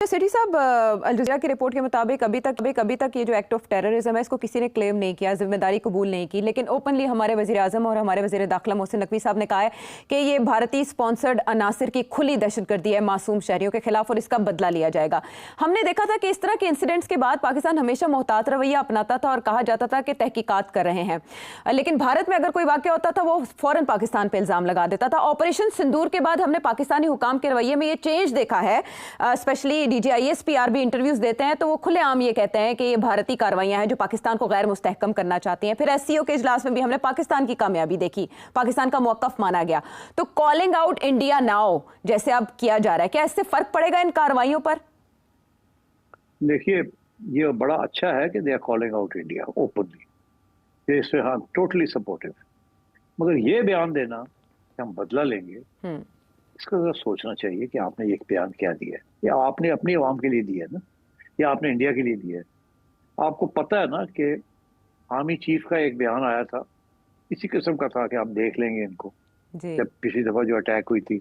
City साहब, Al Jazeera की report के मुताबिक अभी तक ये जो एक्ट ऑफ टेररिज्म है इसको किसी ने क्लेम नहीं किया, जिम्मेदारी कबूल नहीं की, लेकिन ओपनली हमारे वज़ीर आज़म और हमारे वज़ीर दाखिला मोहसिन नकवी साहब ने कहा है कि ये भारतीय स्पॉन्सर्ड अनासर की खुली दहशतगर्दी है मासूम शहरियों के खिलाफ और इसका बदला लिया जाएगा। हमने देखा था कि इस तरह के इंसिडेंट्स के बाद पाकिस्तान हमेशा मोहतात रवैया अपनाता था और कहा जाता था कि तहकीकात कर रहे हैं, लेकिन भारत में अगर कोई वाक़या होता था वो फ़ौरन पाकिस्तान पर इल्ज़ाम लगा देता था। ऑपरेशन सिंदूर के बाद हमने पाकिस्तानी हुकाम के रवैये में ये चेंज देखा है। स्पेशली DGISPR भी इंटरव्यूज देते हैं तो वो खुलेआम ये कहते हैं कि ये भारतीय कार्रवाइयां हैं जो पाकिस्तान को गैर मुस्तहकम करना चाहती हैं। फिर SCO के इजलास में भी हमने पाकिस्तान की कामयाबी देखी, पाकिस्तान का मौक़िफ़ माना गया। तो कॉलिंग आउट इंडिया नाउ जैसे अब किया जा रहा है, क्या इससे फर्क पड़ेगा इन कार्रवाइयों पर? देखिए, ये बड़ा अच्छा है कि they are calling out India openly, इससे हाँ टोटली सपोर्टिव। मगर ये बयान देना कि हम बदला लेंगे, इसका जरा सोचना चाहिए कि आपने ये बयान क्या दिया है, या आपने अपनी आवाम के लिए दिया है ना, या आपने इंडिया के लिए दिया है। आपको पता है ना कि आर्मी चीफ का एक बयान आया था, इसी किस्म का था कि आप देख लेंगे इनको, जब पिछली दफा जो अटैक हुई थी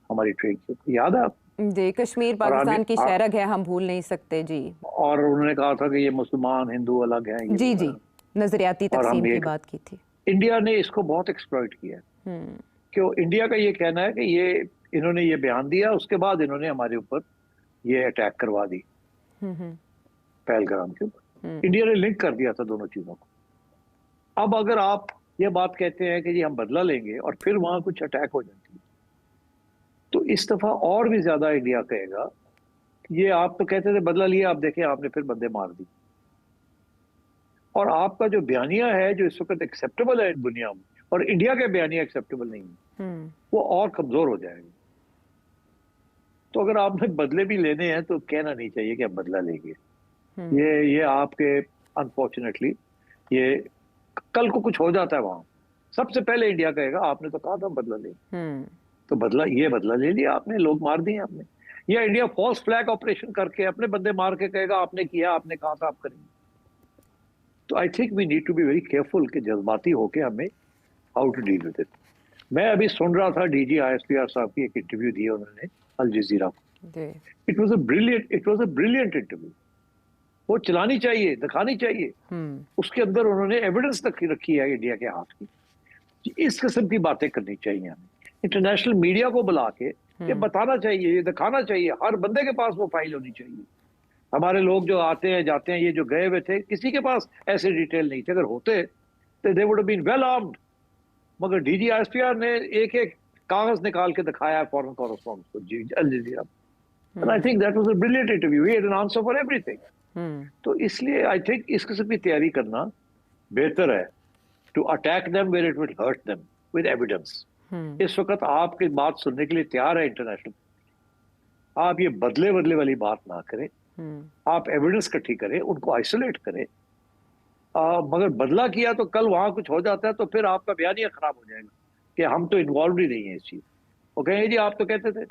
हमारी ट्रेन से, याद है आप? जी, कश्मीर पाकिस्तान की शहरग है, हम भूल नहीं सकते जी। और उन्होंने कहा था कि ये मुसलमान हिंदू अलग हैं, जी जी, नजरियाती तकसीम की बात की थी। इंडिया ने इसको बहुत एक्सप्लॉइट किया है। क्यों? इंडिया का ये कहना है कि ये इन्होंने ये बयान दिया, उसके बाद इन्होंने हमारे ऊपर ये अटैक करवा दी पहलगाम के ऊपर। इंडिया ने लिंक कर दिया था दोनों चीजों को। अब अगर आप ये बात कहते हैं कि जी हम बदला लेंगे और फिर वहां कुछ अटैक हो जाती है, तो इस दफा और भी ज्यादा इंडिया कहेगा ये आप तो कहते थे बदला लिया, आप देखें आपने फिर बंदे मार दी। और आपका जो बयानिया है जो इस वक्त एक्सेप्टेबल है दुनिया में, और इंडिया के बयानिया एक्सेप्टेबल नहीं है, वो और कमजोर हो जाएगा। तो अगर आपने बदले भी लेने हैं तो कहना नहीं चाहिए कि आप बदला लेंगे। ये आपके अनफॉर्चुनेटली ये कल को कुछ हो जाता है वहां, सबसे पहले इंडिया कहेगा आपने तो कहा था बदला लेंगे, तो बदला ले लिया आपने, लोग मार दिए आपने। या इंडिया फॉल्स फ्लैग ऑपरेशन करके अपने बंदे मार के कहेगा आपने किया, आपने कहा था आप करेंगे। तो I think we need to be very careful कि जज्बाती होके हमें how to deal with it. मैं अभी सुन रहा था DGISPR साहब की एक इंटरव्यू दी उन्होंने अल जजीरा को। It was a brilliant interview. वो चलानी चाहिए, दिखानी चाहिए। उसके अंदर उन्होंने एविडेंस रखी है इंडिया के हाथ की। इस किस्म की बातें करनी चाहिए हमें। इंटरनेशनल मीडिया को बुला के ये बताना चाहिए, ये दिखाना चाहिए। हर बंदे के पास वो फाइल होनी चाहिए। हमारे लोग जो आते हैं जाते हैं, ये जो गए हुए थे, किसी के पास ऐसे डिटेल नहीं थे। अगर होते तो they would have been well armed. मगर DGISPR ने एक एक कागज निकाल के दिखाया है फॉरेन कॉरेस्पॉन्डेंट को Al Jazeera. And I think that was a brilliant interview. He had an answer for everything. तो इसलिए आई थिंक इस किस्म की तैयारी करना बेहतर है, to attack them where it will hurt them with evidence. इस वक्त आपकी बात सुनने के लिए तैयार है इंटरनेशनल। आप ये बदले वाली बात ना करें, आप एविडेंस इकट्ठी करें, उनको आइसोलेट करें। मगर बदला किया तो कल वहां कुछ हो जाता है तो फिर आपका बयानिया खराब हो जाएगा कि हम तो इन्वॉल्व ही नहीं है इस चीज। वो कहेंगे जी आप तो कहते थे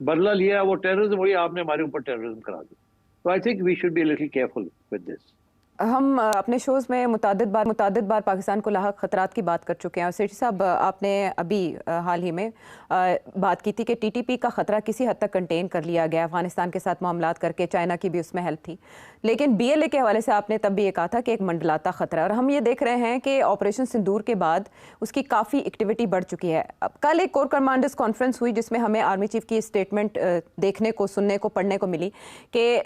बदला लिया, वो टेररिज्म हुई, आपने हमारे ऊपर टेररिज्म करा दिया। तो I think we should be little careful with this. हम अपने शोज़ में मुतादिद बार पाकिस्तान को लाहक ख़तरात की बात कर चुके हैं। और सेठी साहब, आपने अभी हाल ही में बात की थी कि TTP का ख़तरा किसी हद तक कंटेन कर लिया गया, अफ़गानिस्तान के साथ मामलात करके, चाइना की भी उसमें हेल्प थी। लेकिन BLA के हवाले से आपने तब भी ये कहा था कि एक मंडलाता ख़तरा, और हम ये देख रहे हैं कि ऑपरेशन सिंदूर के बाद उसकी काफ़ी एक्टिविटी बढ़ चुकी है। अब कल एक कोर कमांडर्स कॉन्फ्रेंस हुई जिसमें हमें आर्मी चीफ की स्टेटमेंट देखने को, सुनने को, पढ़ने को मिली कि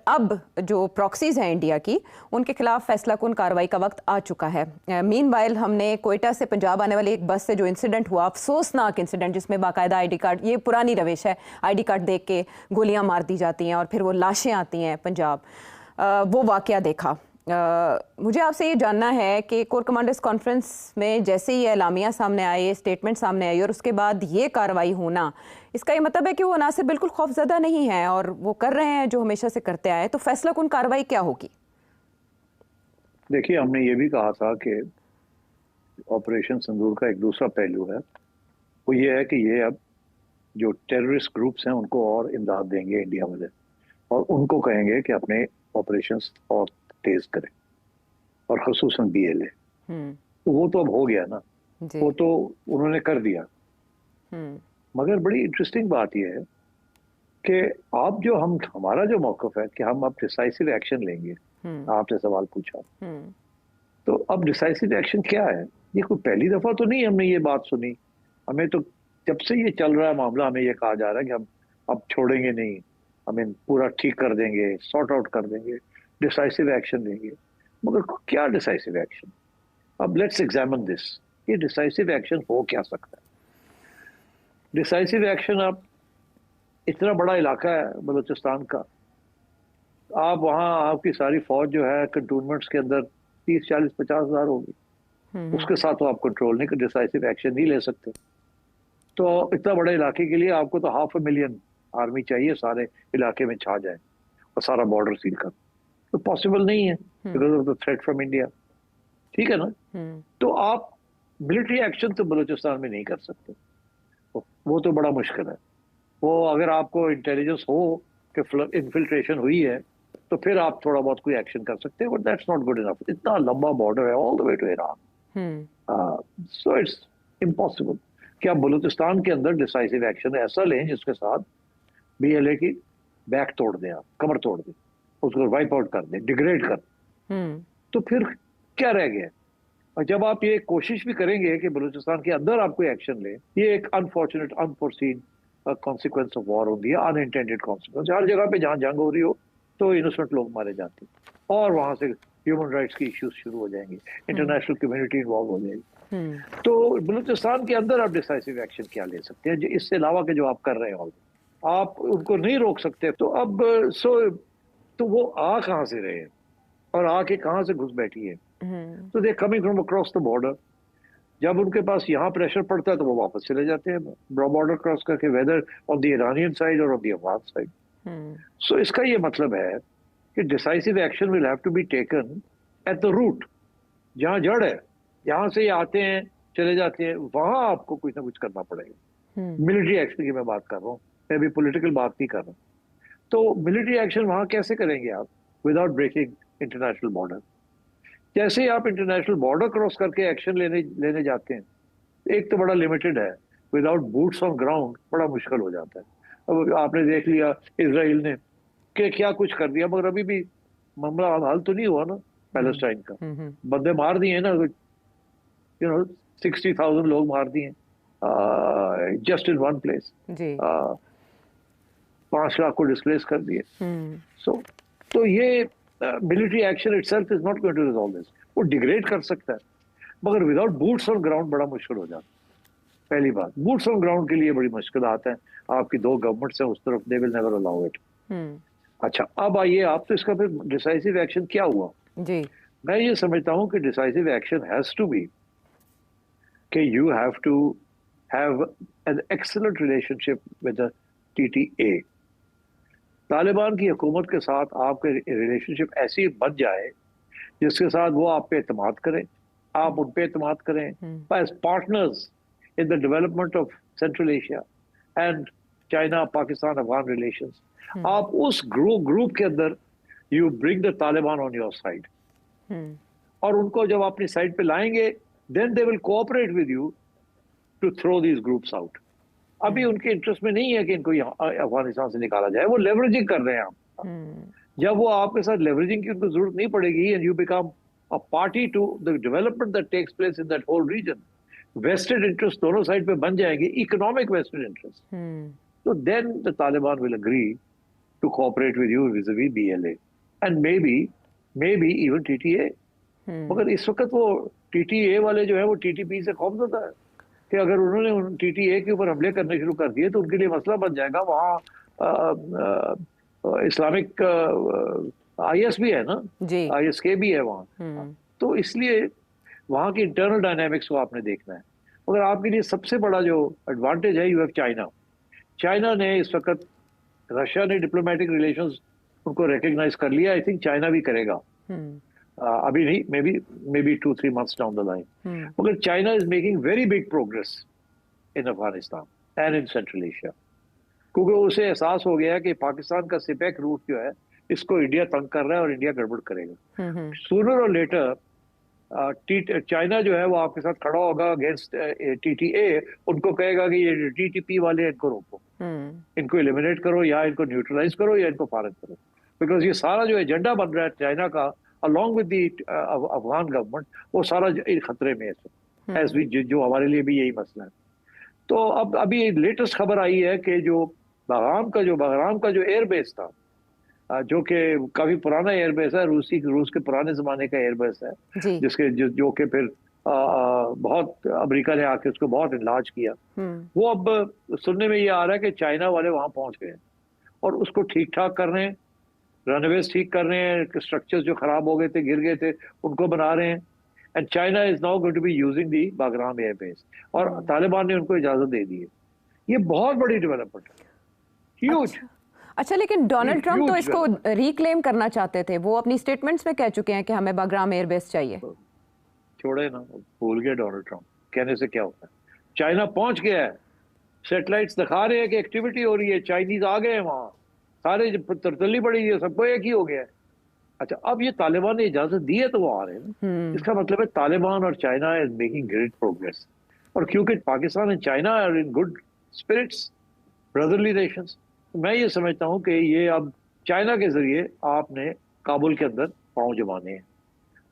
अब जो प्रॉक्सीज़ हैं इंडिया की, उनके खिलाफ फैसला कुन कार्रवाई का वक्त आ चुका है। मीनवाइल हमने कोयटा से पंजाब आने वाली एक बस से जो इंसिडेंट हुआ, अफसोसनाक इंसिडेंट, जिसमें बाकायदा ID कार्ड, ये पुरानी रविश है, ID कार्ड देख के गोलियां मार दी जाती हैं और फिर वो लाशें आती हैं पंजाब, वो वाकया देखा। मुझे आपसे ये जानना है कि कोर कमांडर्स कॉन्फ्रेंस में जैसे ही एलामिया सामने आए, स्टेटमेंट सामने आई और उसके बाद ये कार्रवाई होना, इसका ये मतलब है कि वो नासिर बिल्कुल खौफजदा नहीं है और वो कर रहे हैं जो हमेशा से करते आए। तो फैसला कुन कार्रवाई क्या होगी? देखिए, हमने ये भी कहा था कि ऑपरेशन सिंदूर का एक दूसरा पहलू है, वो ये है कि ये अब जो टेररिस्ट ग्रुप्स हैं उनको और इमदाद देंगे इंडिया वाले, और उनको कहेंगे कि अपने ऑपरेशंस और तेज करें, और खसूसन BLA। तो वो तो अब हो गया ना, वो तो उन्होंने कर दिया। मगर बड़ी इंटरेस्टिंग बात यह है कि आप जो हम हमारा जो मौकफ है कि हम अब डिसाइसिव एक्शन लेंगे। आपने सवाल पूछा, तो अब डिसाइसिव एक्शन क्या है? ये कोई पहली दफा तो नहीं हमने ये बात सुनी। हमें तो जब से ये चल रहा है मामला, हमें ये कहा जा रहा है कि हम अब छोड़ेंगे नहीं, हमें पूरा ठीक कर देंगे, सॉर्ट आउट कर देंगे, डिसाइसिव एक्शन लेंगे। मगर क्या डिसाइसिव एक्शन? अब लेट्स एग्जामिन दिस, ये डिसाइसिव एक्शन हो क्या सकता है? डिसाइसिव एक्शन, आप इतना बड़ा इलाका है बलूचिस्तान का, आप वहाँ आपकी सारी फौज जो है कंटोनमेंट्स के अंदर 30, 40, 50 हज़ार होगी, उसके साथ तो आप कंट्रोल नहीं, डिसाइसिव एक्शन नहीं ले सकते। तो इतना बड़े इलाके के लिए आपको तो 500,000 आर्मी चाहिए, सारे इलाके में छा जाए और सारा बॉर्डर सील कर, तो पॉसिबल नहीं है because of the threat from India. ठीक है ना? तो आप मिलिट्री एक्शन तो बलूचिस्तान में नहीं कर सकते, वो तो बड़ा मुश्किल है। वो अगर आपको इंटेलिजेंस हो कि इन्फिल्ट्रेशन हुई है तो फिर आप थोड़ा बहुत कोई एक्शन कर सकते हैं, but that's not good enough. इतना लंबा बॉर्डर है all the way to Iran, so it's impossible कि आप बलूचिस्तान के अंदर डिसाइसिव एक्शन ऐसा लें जिसके साथ बीएलए की बैक तोड़ दें, आप कमर तोड़ दें, उसको वाइप आउट कर दें, डिग्रेड कर दें। तो फिर क्या रह गया? और जब आप ये कोशिश भी करेंगे कि बलूचिस्तान के अंदर आप कोई एक्शन लें, ये एक unfortunate unforeseen consequence of war होती है, अनइंटेंडेड कॉन्सिक्वेंस। हर जगह पे जहां जंग हो रही हो तो इनोसेंट लोग मारे जाते हैं और वहां से ह्यूमन राइट्स की इश्यूज शुरू हो जाएंगे, इंटरनेशनल कम्युनिटी इन्वॉल्व हो जाएगी। तो बलूचिस्तान के अंदर आप डिसाइसिव एक्शन क्या ले सकते हैं इससे अलावा के जो आप कर रहे हैं? आप उनको नहीं रोक सकते। तो अब तो वो आ कहां से रहे हैं और आके कहां से घुस बैठी है? तो they coming from across the border. जब उनके पास यहाँ प्रेशर पड़ता है तो वो वापस चले जाते हैं बॉर्डर क्रॉस करके, whether on the Iranian side और on the Afghan side. So इसका ये मतलब है कि decisive action will have to be taken at the root, जहाँ जड़ है, यहाँ से ये आते हैं चले जाते हैं, वहां आपको कुछ ना कुछ करना पड़ेगा। मिलिट्री एक्शन की मैं बात कर रहा हूँ, मैं अभी पॉलिटिकल बात नहीं कर रहा हूँ। तो मिलिट्री एक्शन वहां कैसे करेंगे आप विदाउट ब्रेकिंग इंटरनेशनल बॉर्डर? जैसे ही आप इंटरनेशनल बॉर्डर क्रॉस करके एक्शन लेने जाते हैं, एक तो बड़ा लिमिटेड है, विदाउट बूट्स ऑन ग्राउंड बड़ा मुश्किल हो जाता है। अब आपने देख लिया इजराइल ने कि क्या कुछ कर दिया, मगर अभी भी मामला हल तो नहीं हुआ ना पैलेस्टाइन का। बंदे मार दिए ना, 60,000 लोग मार दिए just in one place, 5 lakh को डिस्प्लेस कर दिए। तो ये military action itself is not going to resolve this. वो डिग्रेड कर सकता है मगर विदाउट बूट्स ऑन ग्राउंड बड़ा मुश्किल हो जाता है। पहली बात, बूट्स ऑन ग्राउंड के लिए बड़ी मुश्किल आता है, आपकी 2 गवर्नमेंट्स हैं उस तरफ, they will never allow it. अच्छा, अब आइए आप, तो इसका फिर डिसाइसिव एक्शन क्या हुआ? जी, मैं ये समझता हूं कि decisive action has to be कि you have to have an excellent relationship with the TTA. Taliban की हुकूमत के साथ आपके रिलेशनशिप ऐसी बन जाए जिसके साथ वो आप पे एतमाद करें, आप उन पे एतमाद करें as partners in the development of Central Asia and China Pakistan Afghan relations. आप उस ग्रुप के अंदर you bring the Taliban on your side, और उनको जब अपनी साइड पे लाएंगे then they will cooperate with you to throw these groups out. अभी उनके इंटरेस्ट में नहीं है कि इनको अफगानिस्तान से निकाला जाए, वो लेवरेजिंग कर रहे हैं आप। जब वो आपके साथ लेवरेजिंग की उनको जरूरत नहीं पड़ेगी and you become a party to the development that takes place in that whole region, vested interest दोनों साइड पे बन जाएंगे, इकोनॉमिक वेस्टेड इंटरेस्ट, तो then the Taliban will agree to cooperate with you vis a vis BLA and maybe even TTA. मगर इस वक्त वो TTA वाले जो है वो टीटीपी से खौफजदा है कि अगर उन्होंने टीटीए के ऊपर हमले करने शुरू कर दिए तो उनके लिए मसला बन जाएगा। वहाँ इस्लामिक आईएस भी है ना, आईएसके भी है वहाँ, तो इसलिए वहाँ की इंटरनल डायनामिक्स को आपने देखना है। मगर आपके लिए सबसे बड़ा जो एडवांटेज है, यू हैव चाइना। चाइना ने इस वक्त, रशिया ने डिप्लोमेटिक रिलेशंस उनको रिकग्नाइज कर लिया, आई थिंक चाइना भी करेगा, अभी नहीं, maybe 2-3 months down the line. मगर China is making very big progress in Afghanistan and in Central Asia, क्योंकि उसे एहसास हो गया कि पाकिस्तान का सिपेक रूट जो है इसको इंडिया तंग कर रहा है और इंडिया गड़बड़ करेगा। सूनर और लेटर चाइना जो है वो आपके साथ खड़ा होगा अगेंस्ट टीटीए, उनको कहेगा कि ये टीटीपी वाले इनको रोको, इनको एलिमिनेट करो, या इनको न्यूट्रलाइज करो, या इनको फारग करो। बिकॉज ये सारा जो एजेंडा बन रहा है चाइना का along with the Afghan government, वो सारा खतरे में है। एज वी जो हमारे लिए भी यही मसला है। तो अब अभी लेटेस्ट खबर आई है कि जो बहराम का जो एयरबेस था, जो कि काफी पुराना एयरबेस है, रूस के पुराने जमाने का एयरबेस है, जिसके जो कि फिर बहुत अमेरिका ने आके उसको बहुत इनलाज किया। वो अब सुनने में ये आ रहा है कि चाइना वाले वहां पहुंच गए और उसको ठीक ठाक कर रहे हैं, रनवेज ठीक कर रहे हैं, स्ट्रक्चर्स जो खराब हो गए थे, गिर गए थे, उनको बना रहे हैं। And China is now going to be using the Bagram airbase, और तालिबान ने उनको इजाजत दे दी है। ये बहुत बड़ी डेवलपमेंट है, ह्यूज। अच्छा, लेकिन डोनाल्ड ट्रंप तो इसको रिक्लेम करना चाहते थे। वो अपनी स्टेटमेंट्स में कह चुके हैं कि हमें बागराम एयरबेस चाहिए। छोड़े ना, भूल गए डोनाल्ड ट्रंप, कहने से क्या होता है। चाइना पहुंच गया है, सैटेलाइट्स दिखा रहे हैं कि एक्टिविटी हो रही है, चाइनीज आ गए हैं वहां, सारे तरतली पड़ी है, सबको एक ही हो गया है। अच्छा, अब ये तालिबान ने इजाजत दी है तो वो आ रहे हैं ना। इसका मतलब है तालिबान और China is making great progress. और क्योंकि Pakistan and China are in good spirits, brotherly nations, मैं ये समझता हूँ कि ये अब चाइना के जरिए आपने काबुल के अंदर पांव जमाने हैं,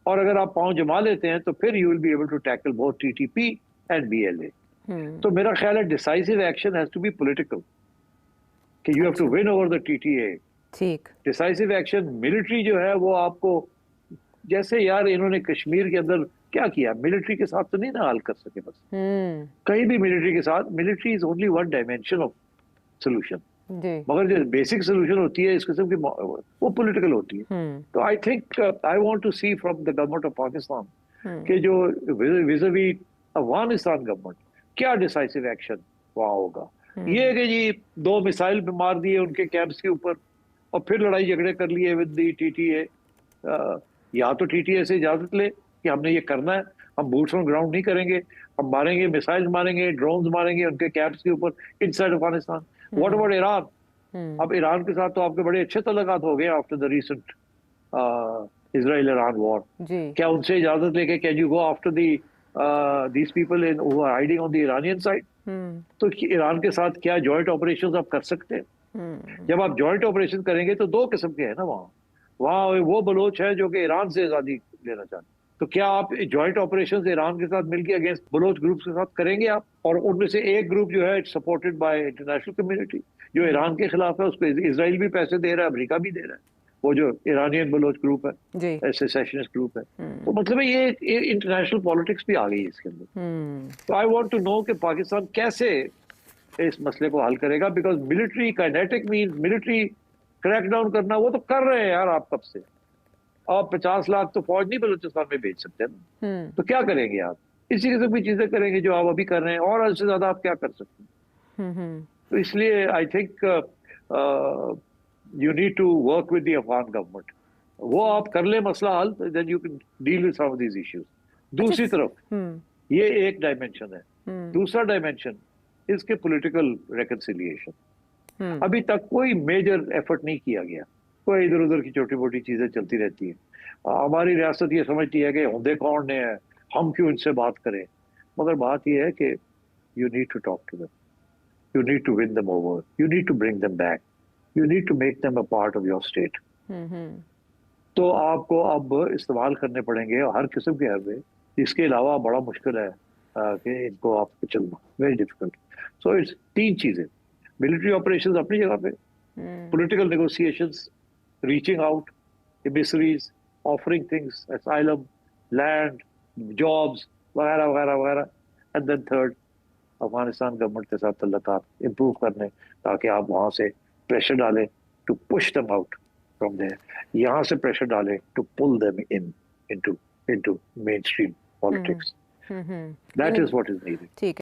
और अगर आप पांव जमा लेते हैं तो फिर you will be able to tackle both TTP and BLA. तो मेरा ख्याल है decisive action has to be political, कि you have to win over the TTA. ठीक, डिसाइसिव एक्शन मिलिट्री जो है वो आपको, जैसे यार इन्होंने कश्मीर के अंदर क्या किया, मिलिट्री के साथ तो नहीं ना हल कर सके बस। कहीं भी मिलिट्री के साथ, military is only one dimension of solution, मगर जो बेसिक सोल्यूशन होती है इस किस्म की वो पॉलिटिकल होती है। तो I think I want to see from the government of Pakistan कि जो विज़-वी अफगानिस्तान गवर्नमेंट क्या डिसाइसिव एक्शन वहां होगा। ये है कि जी 2 मिसाइल मार दिए उनके कैंप्स के ऊपर और फिर लड़ाई झगड़े कर लिए विद दी टीटीए। या तो टीटीए से इजाजत ले कि हमने ये करना है, हम बूट्स ऑन ग्राउंड नहीं करेंगे, हम मारेंगे, मिसाइल मारेंगे, ड्रोन्स मारेंगे उनके कैंप्स के ऊपर inside Afghanistan. What about Iran? अब ईरान के साथ तो आपके बड़े अच्छे तल्लुकात हो गए after the recent Israel Iran war. क्या उनसे इजाजत लेके can you go after these people in who are hiding on the Iranian side? तो ईरान के साथ क्या जॉइंट ऑपरेशंस आप कर सकते हैं? जब आप जॉइंट ऑपरेशन करेंगे तो 2 किस्म के हैं ना वहाँ वो बलोच है जो कि ईरान से आज़ादी लेना चाहते हैं, तो क्या आप जॉइंट ऑपरेशंस ईरान के साथ मिलकर अगेंस्ट बलोच ग्रुप्स के साथ करेंगे आप? और उनमें से एक ग्रुप जो है सपोर्टेड बाय इंटरनेशनल कम्युनिटी जो ईरान के खिलाफ है, उसको इजराइल भी पैसे दे रहा है, अमेरिका भी दे रहा है, वो जो ईरानियन बलोच ग्रुप है, सेसेशनिस्ट ग्रुप है। तो मतलब है ये इंटरनेशनल पॉलिटिक्स भी आ गई इसके अंदर। तो आई वांट टू नो कि पाकिस्तान कैसे इस मसले को हल करेगा, because military kinetic means military crackdown करना, वो तो कर रहे हैं यार आप कब से। आप 50 लाख तो फौज नहीं बलूचिस्तान में भेज सकते ना, तो क्या करेंगे आप? इसी किस्म की चीजें करेंगे जो आप अभी कर रहे हैं, और इससे ज्यादा आप क्या कर सकते हैं? तो इसलिए I think you need to work with the Afghan government. वो आप कर ले मसला हल, then you can deal with some of these issues. दूसरी तरफ ये एक डायमेंशन है, दूसरा डायमेंशन इसके पॉलिटिकल रेकन्सिलिएशन। अभी तक कोई मेजर एफर्ट नहीं किया गया, कोई इधर उधर की छोटी मोटी चीजें चलती रहती है। हमारी रियासत ये समझती है कि होंदे कौन ने है, हम क्यों इनसे बात करें, मगर बात यह है कि you need to talk to them, you need to win them over, you need to bring them back, you need to make them a part of your state. तो आपको अब इस्तेमाल करने पड़ेंगे हर किस्म के हरबे। इसके अलावा बड़ा मुश्किल है कि इनको आपको चलना, वेरी डिफिकल्ट। सो इट्स 3 चीजें, मिलिट्री ऑपरेशंस अपनी जगह पे, political negotiations, reaching out, emissaries, offering things, asylum, land, jobs वगैरह वगैरह वगैरह, and then third Afghanistan government के साथ तल्लुकात इम्प्रूव करने, ताकि आप वहाँ से प्रेशर डालें to push them out from there, यहाँ से प्रेशर डालें to pull them in into mainstream politics. That is what is needed.